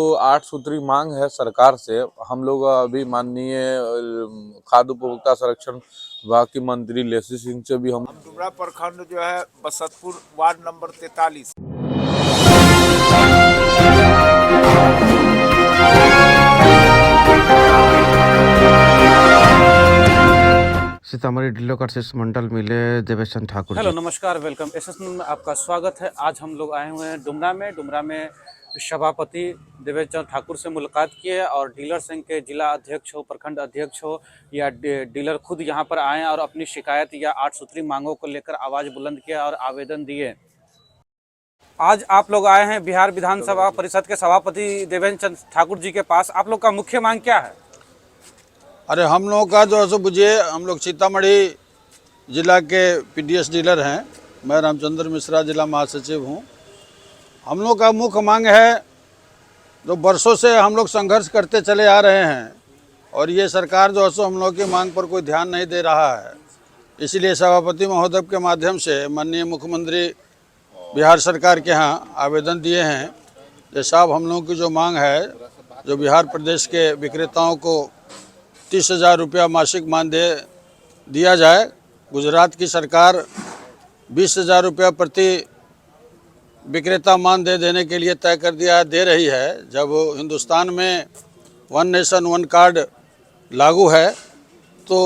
तो 8 सूत्री मांग है सरकार से। हम लोग अभी माननीय खाद्य उपभोक्ता संरक्षण विभाग की मंत्री लेसी सिंह से भी हम डुमरा प्रखंड जो है Basatpur ward number 43। Sitamarhi dealer का शीर्ष मंडल मिले देवेश चंद्र ठाकुर जी। हेलो नमस्कार, वेलकम एसएसएन में आपका स्वागत है। आज हम लोग आए हुए हैं डुमरा में सभापति देवेश चंद्र ठाकुर से मुलाकात की है और डीलर संघ के जिला अध्यक्ष हो, प्रखंड अध्यक्ष हो या डीलर खुद यहां पर आए और अपनी शिकायत या 8 सूत्री मांगों को लेकर आवाज़ बुलंद किया और आवेदन दिए। आज आप लोग आए हैं बिहार विधानसभा परिषद के सभापति देवेश चंद्र ठाकुर जी के पास। आप लोग का मुख्य मांग क्या है? अरे हम लोगों का जो है सो बुझिए, हम लोग सीतामढ़ी जिला के पीडीएस डीलर हैं। मैं रामचंद्र मिश्रा जिला महासचिव हूं। हम लोग का मुख्य मांग है, जो बरसों से हम लोग संघर्ष करते चले आ रहे हैं और ये सरकार जो है सो हम लोग की मांग पर कोई ध्यान नहीं दे रहा है। इसीलिए सभापति महोदय के माध्यम से माननीय मुख्यमंत्री बिहार सरकार के यहाँ आवेदन दिए हैं कि साहब हम लोगों की जो मांग है, जो बिहार प्रदेश के विक्रेताओं को 30,000 रुपया मासिक मानदेय दिया जाए। गुजरात की सरकार 20,000 रुपया प्रति विक्रेता मानदेय देने के लिए तय कर दिया है, दे रही है। जब हिंदुस्तान में वन नेशन वन कार्ड लागू है तो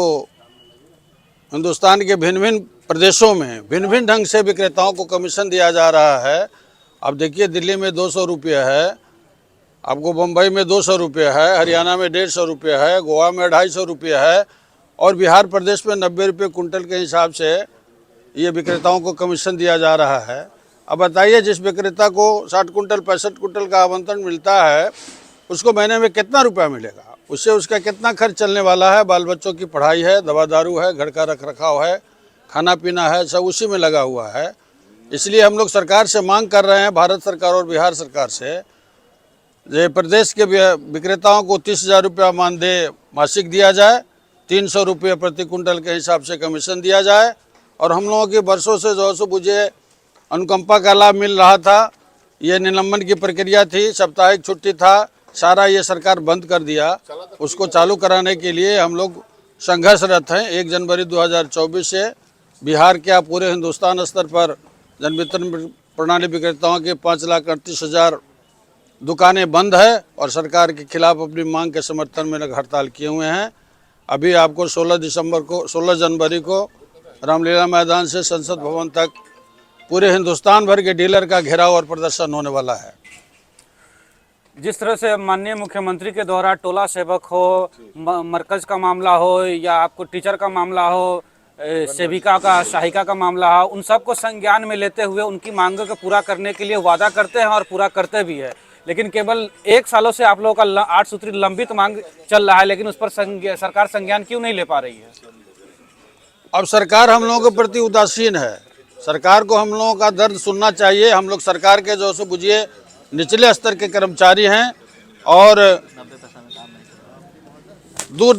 हिंदुस्तान के भिन्न भिन्न प्रदेशों में भिन्न भिन्न ढंग से विक्रेताओं को कमीशन दिया जा रहा है। अब देखिए, दिल्ली में 200 रुपये है, आपको बम्बई में 200 रुपये है, हरियाणा में 150 रुपये है, गोवा में 250 रुपये है और बिहार प्रदेश में 90 रुपये कुंटल के हिसाब से ये विक्रेताओं को कमीशन दिया जा रहा है। अब बताइए, जिस विक्रेता को 60 कुंटल 65 कुंटल का आवंटन मिलता है, उसको महीने में कितना रुपया मिलेगा? उससे उसका कितना खर्च चलने वाला है? बाल बच्चों की पढ़ाई है, दवा दारू है, घर का रख रखाव है, खाना पीना है, सब उसी में लगा हुआ है। इसलिए हम लोग सरकार से मांग कर रहे हैं, भारत सरकार और बिहार सरकार से, जे प्रदेश के विक्रेताओं को 30,000 रुपया मानदेय मासिक दिया जाए, 300 रुपये प्रति कुंटल के हिसाब से कमीशन दिया जाए और हम लोगों की बरसों से जो है मुझे अनुकंपा का लाभ मिल रहा था। ये निलंबन की प्रक्रिया थी, साप्ताहिक छुट्टी था, सारा ये सरकार बंद कर दिया। उसको चालू कराने के लिए हम लोग संघर्षरत हैं। 1 जनवरी 2024 से बिहार के पूरे हिंदुस्तान स्तर पर जन वितरण प्रणाली विक्रेताओं के 5,38,000 दुकानें बंद है और सरकार के खिलाफ अपनी मांग के समर्थन में हड़ताल किए हुए हैं। अभी आपको 16 जनवरी को रामलीला मैदान से संसद भवन तक पूरे हिंदुस्तान भर के डीलर का घेराव और प्रदर्शन होने वाला है। जिस तरह से माननीय मुख्यमंत्री के द्वारा टोला सेवक हो, मरकज का मामला हो या आपको टीचर का मामला हो, सेविका का, सहायिका का मामला हो, उन सबको संज्ञान में लेते हुए उनकी मांगों को पूरा करने के लिए वादा करते हैं और पूरा करते भी है। लेकिन केवल 1 सालों से आप लोगों का 8 सूत्री लंबित मांग चल रहा है, लेकिन उस पर सरकार संज्ञान क्यों नहीं ले पा रही है? अब सरकार हम लोगों के प्रति उदासीन है। सरकार को हम लोगों का दर्द सुनना चाहिए। हम लोग सरकार के जो सो बुझिए निचले स्तर के कर्मचारी हैं और दूर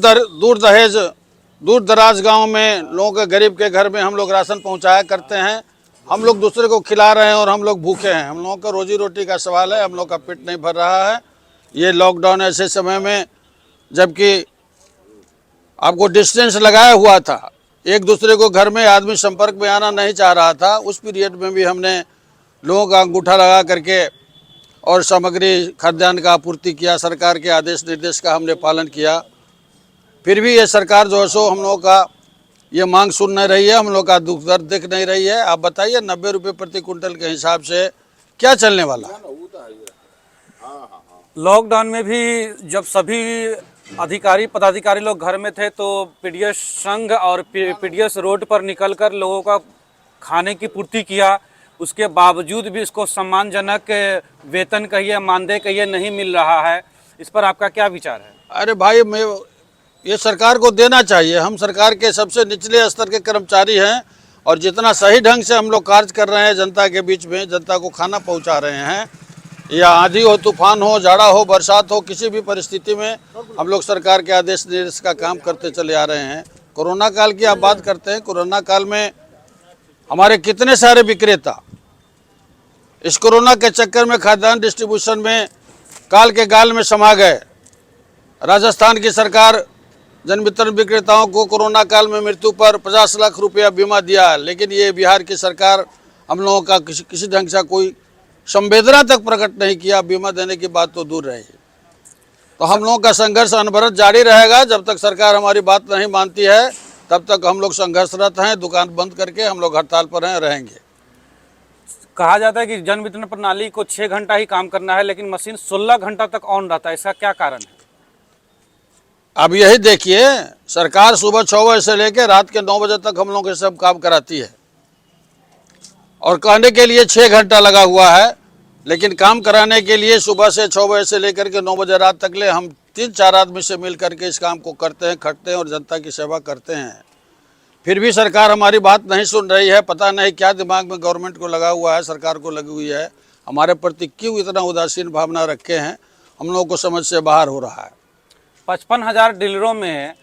दराज गांव में लोगों के, गरीब के घर में हम लोग राशन पहुंचाया करते हैं। हम लोग दूसरे को खिला रहे हैं और हम लोग भूखे हैं। हम लोगों का रोजी रोटी का सवाल है, हम लोग का पेट नहीं भर रहा है। ये लॉकडाउन ऐसे समय में, जबकि आपको डिस्टेंस लगाया हुआ था, एक दूसरे को घर में आदमी संपर्क में आना नहीं चाह रहा था, उस पीरियड में भी हमने लोगों का अंगूठा लगा करके और सामग्री खाद्यान्न का आपूर्ति किया। सरकार के आदेश निर्देश का हमने पालन किया। फिर भी ये सरकार जो है सो हम लोगों का ये मांग सुन नहीं रही है, हम लोग का दुख दर्द दिख नहीं रही है। आप बताइए, 90 रुपये प्रति कुंटल के हिसाब से क्या चलने वाला है? लॉकडाउन में भी जब सभी अधिकारी पदाधिकारी लोग घर में थे तो पीडीएस संघ और पीडीएस रोड पर निकलकर लोगों का खाने की पूर्ति किया। उसके बावजूद भी इसको सम्मानजनक वेतन कहिए, मानदेय कहिए, नहीं मिल रहा है। इस पर आपका क्या विचार है? अरे भाई, ये सरकार को देना चाहिए। हम सरकार के सबसे निचले स्तर के कर्मचारी हैं और जितना सही ढंग से हम लोग कार्य कर रहे हैं जनता के बीच में, जनता को खाना पहुंचा रहे हैं, या आंधी हो, तूफान हो, जाड़ा हो, बरसात हो, किसी भी परिस्थिति में हम लोग सरकार के आदेश निर्देश का काम करते चले आ रहे हैं। कोरोना काल की आप बात करते हैं, कोरोना काल में हमारे कितने सारे विक्रेता इस कोरोना के चक्कर में खाद्यान्न डिस्ट्रीब्यूशन में काल के गाल में समा गए। राजस्थान की सरकार जन वितरण विक्रेताओं को कोरोना काल में मृत्यु पर 50 लाख रुपया बीमा दिया, लेकिन ये बिहार की सरकार हम लोगों का किसी ढंग से कोई संवेदना तक प्रकट नहीं किया। बीमा देने की बात तो दूर रही। तो हम लोगों का संघर्ष अनवरत जारी रहेगा। जब तक सरकार हमारी बात नहीं मानती है तब तक हम लोग संघर्षरत हैं। दुकान बंद करके हम लोग हड़ताल पर हैं, रहेंगे। कहा जाता है कि जन वितरण प्रणाली को 6 घंटा ही काम करना है, लेकिन मशीन 16 घंटा तक ऑन रहता है। इसका क्या कारण है? अब यही देखिए, सरकार सुबह 6 बजे से लेकर रात के 9 बजे तक हम लोग ये सब काम कराती है और कहने के लिए 6 घंटा लगा हुआ है, लेकिन काम कराने के लिए सुबह से 6 बजे से लेकर के 9 बजे रात तक ले हम 3-4 आदमी से मिल करके इस काम को करते हैं, खटते हैं और जनता की सेवा करते हैं। फिर भी सरकार हमारी बात नहीं सुन रही है। पता नहीं क्या दिमाग में गवर्नमेंट को लगा हुआ है, सरकार को लगी हुई है। हमारे प्रति क्यों इतना उदासीन भावना रखे हैं, हम लोगों को समझ से बाहर हो रहा है। 55,000 डीलरों में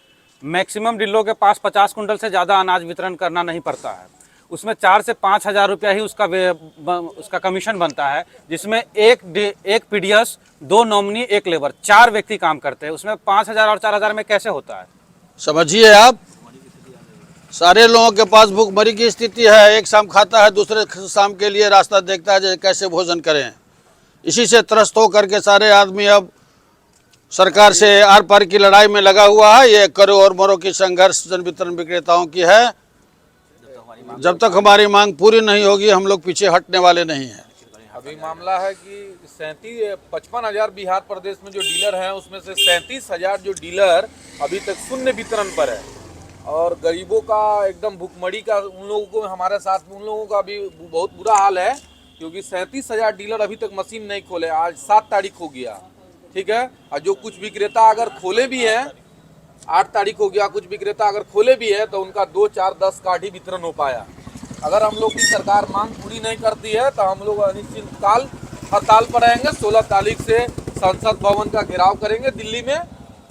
मैक्सिमम डीलरों के पास 50 कुंटल से ज़्यादा अनाज वितरण करना नहीं पड़ता है। उसमें 4 से 5 हज़ार रुपया ही उसका कमीशन बनता है, जिसमें एक पीडीएस, 2 नॉमिनी, 1 लेबर, 4 व्यक्ति काम करते हैं। उसमें 5,000 और 4,000 में कैसे होता है? समझिए आप, सारे लोगों के पास भूखमरी की स्थिति है। एक शाम खाता है, दूसरे शाम के लिए रास्ता देखता है कैसे भोजन करें। इसी से त्रस्त होकर के सारे आदमी अब सरकार से आर पार की लड़ाई में लगा हुआ है। ये करो और मरो की संघर्ष जन वितरण विक्रेताओं की है। जब तक हमारी मांग पूरी नहीं होगी हम लोग पीछे हटने वाले नहीं हैं। अभी मामला है कि 55,000 बिहार प्रदेश में जो डीलर हैं उसमें से 37,000 जो डीलर अभी तक शून्य वितरण पर है और गरीबों का एकदम भूखमरी का उन लोगों को, हमारे साथ उन लोगों का भी बहुत बुरा हाल है, क्योंकि 37,000 डीलर अभी तक मशीन नहीं खोले। आज 7 तारीख हो गया, ठीक है, और जो कुछ विक्रेता अगर खोले भी हैं, 8 तारीख हो गया, कुछ विक्रेता अगर खोले भी है तो उनका 2, 4, 10 कार्ड ही वितरण हो पाया। अगर हम लोग की सरकार मांग पूरी नहीं करती है तो हम लोग अनिश्चितकाल हड़ताल पर रहेंगे। 16 तारीख से संसद भवन का घेराव करेंगे दिल्ली में।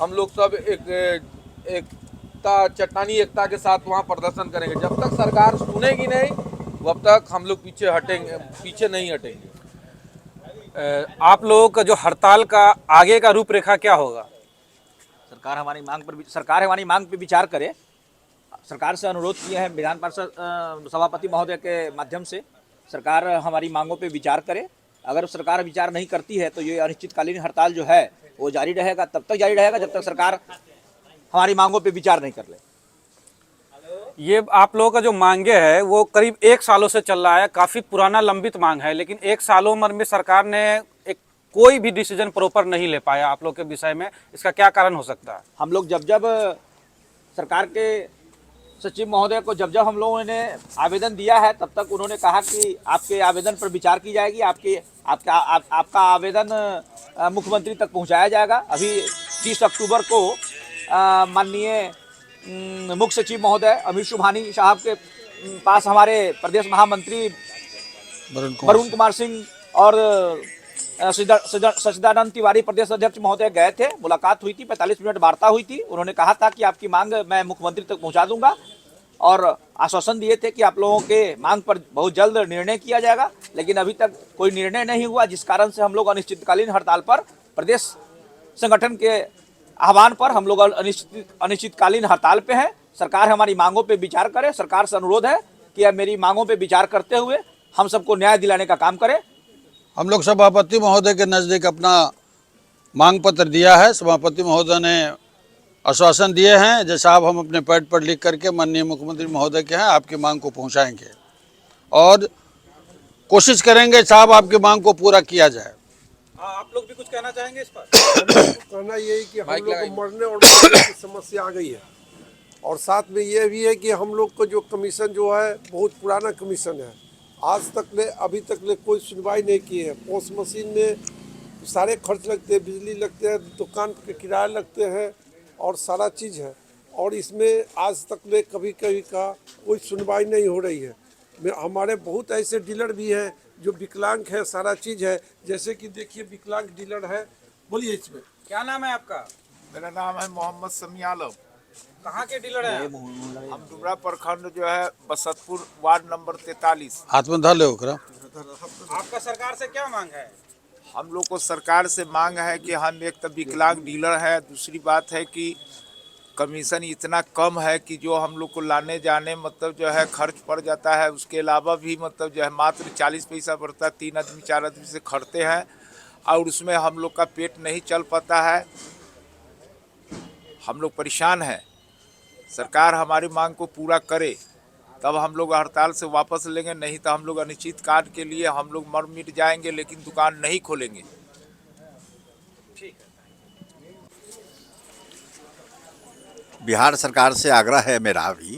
हम लोग सब एकता, चट्टानी एकता के साथ वहाँ प्रदर्शन करेंगे। जब तक सरकार सुनेगी नहीं तब तक हम लोग पीछे नहीं हटेंगे। आप लोगों का जो हड़ताल का आगे का रूपरेखा क्या होगा? सरकार हमारी मांग पर विचार करे। सरकार से अनुरोध किए हैं विधान परिषद सभापति महोदय के माध्यम से, सरकार हमारी मांगों पे विचार करे। अगर सरकार विचार नहीं करती है तो ये अनिश्चितकालीन हड़ताल जो है वो जारी रहेगा, तब तक जारी रहेगा जब तक सरकार हमारी मांगों पे विचार नहीं कर ले। ये आप लोगों का जो मांगे है वो करीब 1 सालों से चल रहा है, काफ़ी पुराना लंबित मांग है, लेकिन 1 सालों में सरकार ने कोई भी डिसीजन प्रॉपर नहीं ले पाया आप लोग के विषय में। इसका क्या कारण हो सकता है? हम लोग जब सरकार के सचिव महोदय को जब हम लोगों ने आवेदन दिया है तब तक उन्होंने कहा कि आपके आवेदन पर विचार की जाएगी, आपका आवेदन मुख्यमंत्री तक पहुंचाया जाएगा। अभी 30 अक्टूबर को माननीय मुख्य सचिव महोदय अमित शुभानी साहब के पास हमारे प्रदेश महामंत्री वरुण कुमार सिंह और सचिदानंद तिवारी प्रदेश अध्यक्ष महोदय गए थे। मुलाकात हुई थी, 45 मिनट वार्ता हुई थी। उन्होंने कहा था कि आपकी मांग मैं मुख्यमंत्री तक पहुंचा दूंगा और आश्वासन दिए थे कि आप लोगों के मांग पर बहुत जल्द निर्णय किया जाएगा, लेकिन अभी तक कोई निर्णय नहीं हुआ, जिस कारण से हम लोग अनिश्चितकालीन हड़ताल पर, प्रदेश संगठन के आह्वान पर हम लोग अनिश्चितकालीन हड़ताल पे हैं। सरकार हमारी मांगों पे विचार करे। सरकार से अनुरोध है कि मेरी मांगों पे विचार करते हुए हम सबको न्याय दिलाने का काम करें। हम लोग सभापति महोदय के नज़दीक अपना मांग पत्र दिया है। सभापति महोदय ने आश्वासन दिए हैं जैसा आप हम अपने पैड पर लिख करके माननीय मुख्यमंत्री महोदय के हैं आपकी मांग को पहुंचाएंगे और कोशिश करेंगे साहब आपकी मांग को पूरा किया जाए। आप लोग भी कुछ कहना चाहेंगे इस पर? कहना यही कि हम लोग को मरने और मरने की समस्या आ गई है और साथ में ये भी है कि हम लोग को जो कमीशन जो है बहुत पुराना कमीशन है। आज तक ले अभी तक ले कोई सुनवाई नहीं की है। पोस्ट मशीन में सारे खर्च लगते हैं, बिजली लगते हैं, दुकान के किराए लगते हैं और सारा चीज़ है, और इसमें आज तक ले कभी का कोई सुनवाई नहीं हो रही है। हमारे बहुत ऐसे डीलर भी हैं जो विकलांग है, सारा चीज़ है। जैसे कि देखिए विकलांग डीलर है। बोलिए इसमें क्या नाम है आपका? मेरा नाम है मोहम्मद समी आलम। कहाँ के डीलर हैं? हम डुमरा प्रखंड जो है बसतपुर वार्ड नंबर 43। हाथ में धर ले ओकरा। आपका सरकार से क्या मांग है? हम लोग को सरकार से मांग है कि हम एक तो विकलांग डीलर है, दूसरी बात है कि कमीशन इतना कम है कि जो हम लोग को लाने जाने मतलब जो है खर्च पड़ जाता है। उसके अलावा भी मतलब जो है मात्र 40 पैसा पड़ता है, 3 आदमी 4 आदमी से खरीदते हैं और उसमें हम लोग का पेट नहीं चल पाता है। हम लोग परेशान हैं। सरकार हमारी मांग को पूरा करे तब हम लोग हड़ताल से वापस लेंगे, नहीं तो हम लोग अनिश्चितकाल के लिए हम लोग मर मिट जाएंगे, लेकिन दुकान नहीं खोलेंगे। बिहार सरकार से आग्रह है मेरा भी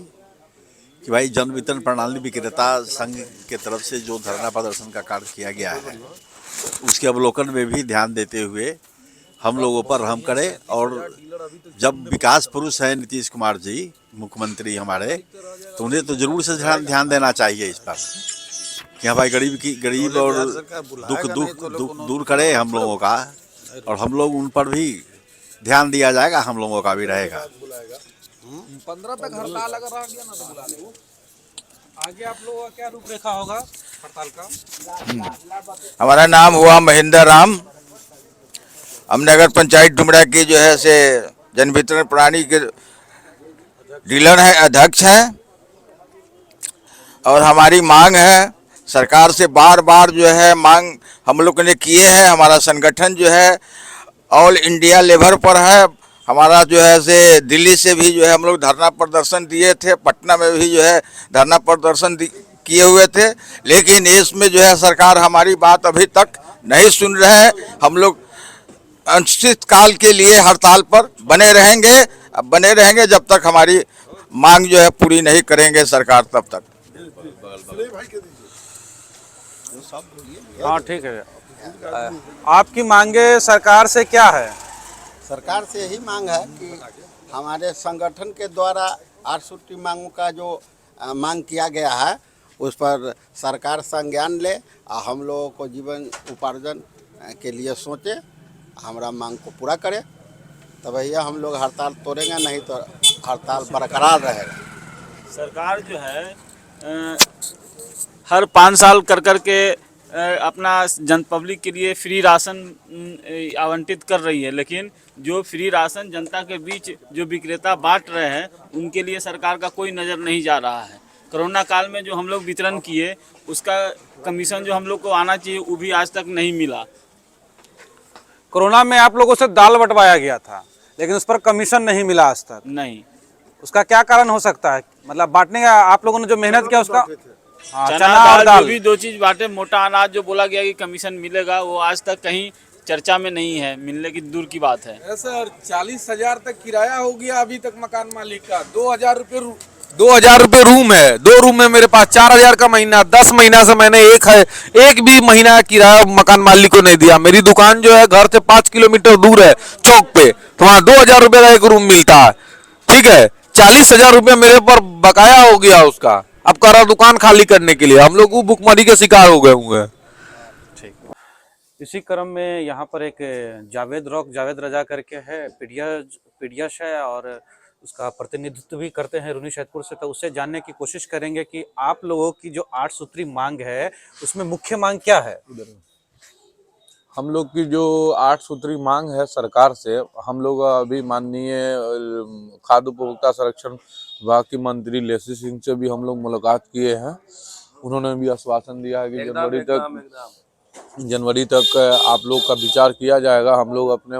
कि भाई जन वितरण प्रणाली विक्रेता संघ के तरफ से जो धरना प्रदर्शन का कार्य किया गया है उसके अवलोकन में भी ध्यान देते हुए हम लोगों पर रहम करें। और जब विकास पुरुष हैं नीतीश कुमार जी मुख्यमंत्री हमारे, तो उन्हें तो जरूर से ध्यान देना चाहिए इस पर कि हाँ भाई गरीब और दुख दूर करे हम लोगों का, और हम लोग उन पर भी ध्यान दिया जाएगा, हम लोगों का भी रहेगा। 15 तक हड़ताल अगर रह गया ना तो बुला ले। आगे आप लोगों का क्या रूपरेखा होगा हड़ताल का? हमारा नाम हुआ महेंद्र राम, हम नगर पंचायत डुमरा की जो है से जन वितरण प्रणाली के डीलर है, अध्यक्ष हैं। और हमारी मांग है सरकार से, बार बार जो है मांग हम लोग ने किए हैं। हमारा संगठन जो है ऑल इंडिया लेवल पर है। हमारा जो है से दिल्ली से भी जो है हम लोग धरना प्रदर्शन दिए थे, पटना में भी जो है धरना प्रदर्शन किए हुए थे, लेकिन इसमें जो है सरकार हमारी बात अभी तक नहीं सुन रहे हैं। हम लोग अनिश्चित काल के लिए हड़ताल पर बने रहेंगे जब तक हमारी मांग जो है पूरी नहीं करेंगे सरकार तब तक। हाँ ठीक है। आपकी मांगे सरकार से क्या है? सरकार से यही मांग है कि हमारे संगठन के द्वारा 8 मांगों का जो मांग किया गया है उस पर सरकार संज्ञान ले और हम लोगों को जीवन उपार्जन के लिए सोचे, हमारा मांग को पूरा करे, तब भैया हम लोग हड़ताल तोड़ेंगे, नहीं तो हड़ताल बरकरार रहेगा। सरकार जो है हर 5 साल कर के अपना जन पब्लिक के लिए फ्री राशन आवंटित कर रही है, लेकिन जो फ्री राशन जनता के बीच जो विक्रेता बांट रहे हैं उनके लिए सरकार का कोई नज़र नहीं जा रहा है। कोरोना काल में जो हम लोग वितरण किए उसका कमीशन जो हम लोग को आना चाहिए वो भी आज तक नहीं मिला। कोरोना में आप लोगों से दाल बंटवाया गया था लेकिन उस पर कमीशन नहीं मिला आज तक। नहीं, उसका क्या कारण हो सकता है? मतलब बांटने का आप लोगों ने जो मेहनत किया उसका चना और दाल जो भी 2 चीज बांटे, मोटा अनाज जो बोला गया कि कमीशन मिलेगा वो आज तक कहीं चर्चा में नहीं है, मिलने की दूर की बात है। सर 40,000 तक किराया हो गया अभी तक मकान मालिक का। 2,000 रुपये रूम है, 2 रूम है मेरे पास, 4,000 का महीना। 10 महीना से मैंने एक भी महीना किराया मकान मालिक को नहीं दिया। मेरी दुकान जो है घर से 5 किलोमीटर दूर है चौक पे, तो वहाँ 2,000 रुपये का एक रूम मिलता है। ठीक है, 40,000 रुपये मेरे पर बकाया हो गया उसका। अब करा दुकान खाली करने के लिए, हम लोग भुखमरी के शिकार हो गए हुए हैं। इसी क्रम में यहाँ पर एक जावेद रजा करके है, पीडियाश है और उसका प्रतिनिधित्व भी करते हैं रूनी सैदपुर से। तो उससे जानने की कोशिश करेंगे कि आप लोगों की जो 8 सूत्री मांग है उसमें मुख्य मांग क्या है। हम लोग की जो 8 सूत्री मांग है सरकार से, हम लोग अभी माननीय खाद्य उपभोक्ता संरक्षण विभाग की मंत्री लेसी सिंह से भी हम लोग मुलाकात किए हैं। उन्होंने भी आश्वासन दिया है कि जनवरी तक आप लोग का विचार किया जाएगा। हम लोग अपने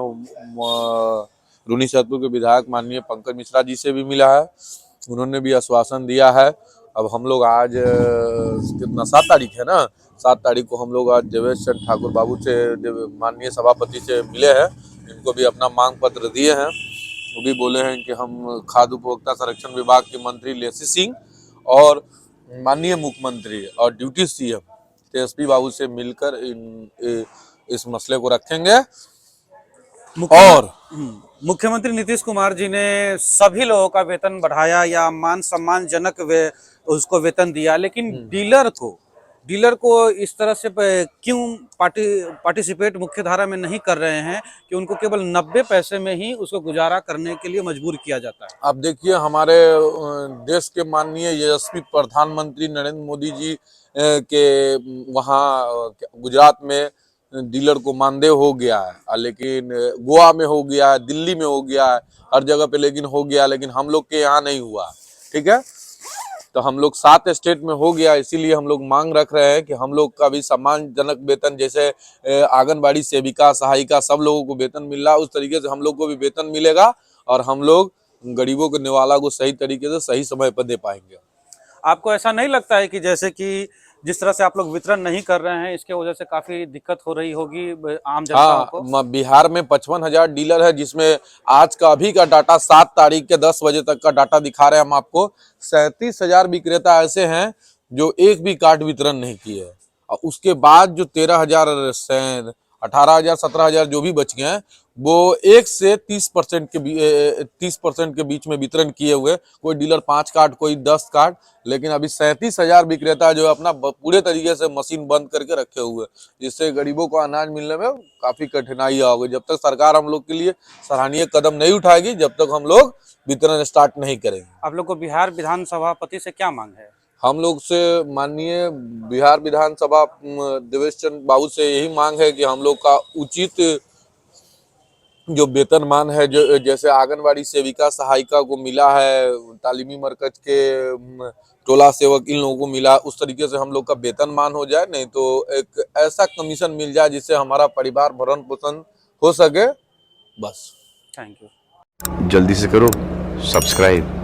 रूनी सैदपुर के विधायक माननीय पंकज मिश्रा जी से भी मिला है, उन्होंने भी आश्वासन दिया है। अब हम लोग आज कितना 7 तारीख है ना, 7 तारीख को हम लोग आज देवेश चंद्र ठाकुर बाबू से माननीय सभापति से मिले हैं, इनको भी अपना मांग पत्र दिए हैं। वो भी बोले हैं कि हम खाद्य उपभोक्ता संरक्षण विभाग के मंत्री लेसी सिंह और माननीय मुख्यमंत्री और ड्यूटी सीएम तेजस्वी बाबू से मिलकर इस मसले को रखेंगे। और मुख्यमंत्री नीतीश कुमार जी ने सभी लोगों का वेतन बढ़ाया या मान सम्मानजनक उसको वेतन दिया, लेकिन डीलर को इस तरह से क्यों पार्टिसिपेट मुख्य धारा में नहीं कर रहे हैं कि उनको केवल 90 पैसे में ही उसको गुजारा करने के लिए मजबूर किया जाता है। अब देखिए, हमारे देश के माननीय यशस्वी प्रधानमंत्री नरेंद्र मोदी जी के वहाँ गुजरात में डीलर को मानदेय हो गया है, लेकिन गोवा में हो गया है, दिल्ली में हो गया है, हर जगह पे लेकिन हो गया, लेकिन हम लोग के यहाँ नहीं हुआ। ठीक है, तो हम लोग 7 स्टेट में हो गया, इसीलिए हम लोग मांग रख रहे हैं कि हम लोग का भी सम्मानजनक वेतन, जैसे आंगनबाड़ी सेविका, सहायिका सब लोगों को वेतन मिल रहा है, उस तरीके से हम लोग को भी वेतन मिलेगा और हम लोग गरीबों के निवाला को सही तरीके से सही समय पर दे पाएंगे। आपको ऐसा नहीं लगता है कि जैसे कि जिस तरह से आप लोग वितरण नहीं कर रहे हैं, इसके वजह से काफी दिक्कत हो रही होगी आम जनता को? बिहार में 55,000 डीलर है, जिसमें आज का अभी का डाटा 7 तारीख के 10 बजे तक का डाटा दिखा रहे हैं हम आपको। 37,000 विक्रेता ऐसे हैं जो एक भी कार्ड वितरण नहीं किए हैं, और उसके बाद जो 13,000 18,000 17,000 जो भी बच गए हैं वो 1 से 30% के बीच में वितरण किए हुए। कोई डीलर 5 कार्ड, कोई 10 कार्ड, लेकिन अभी 37,000 विक्रेता जो अपना पूरे तरीके से मशीन बंद करके रखे हुए, जिससे गरीबों को अनाज मिलने में काफी कठिनाई होगी। जब तक सरकार हम लोग के लिए सराहनीय कदम नहीं उठाएगी, जब तक हम लोग वितरण स्टार्ट नहीं करेंगे। आप लोग को बिहार विधान सभापति से क्या मांग है? हम लोग से माननीय बिहार विधानसभा देवेश चंद्र बाबू से यही मांग है कि हम लोग का उचित जो वेतनमान है, जो जैसे आंगनबाड़ी सेविका, सहायिका को मिला है, तालीमी मरकज के टोला सेवक, इन लोगों को मिला, उस तरीके से हम लोग का वेतनमान हो जाए। नहीं तो एक ऐसा कमीशन मिल जाए जिससे हमारा परिवार भरण पोषण हो सके, बस। Thank you. जल्दी से करो सब्सक्राइब।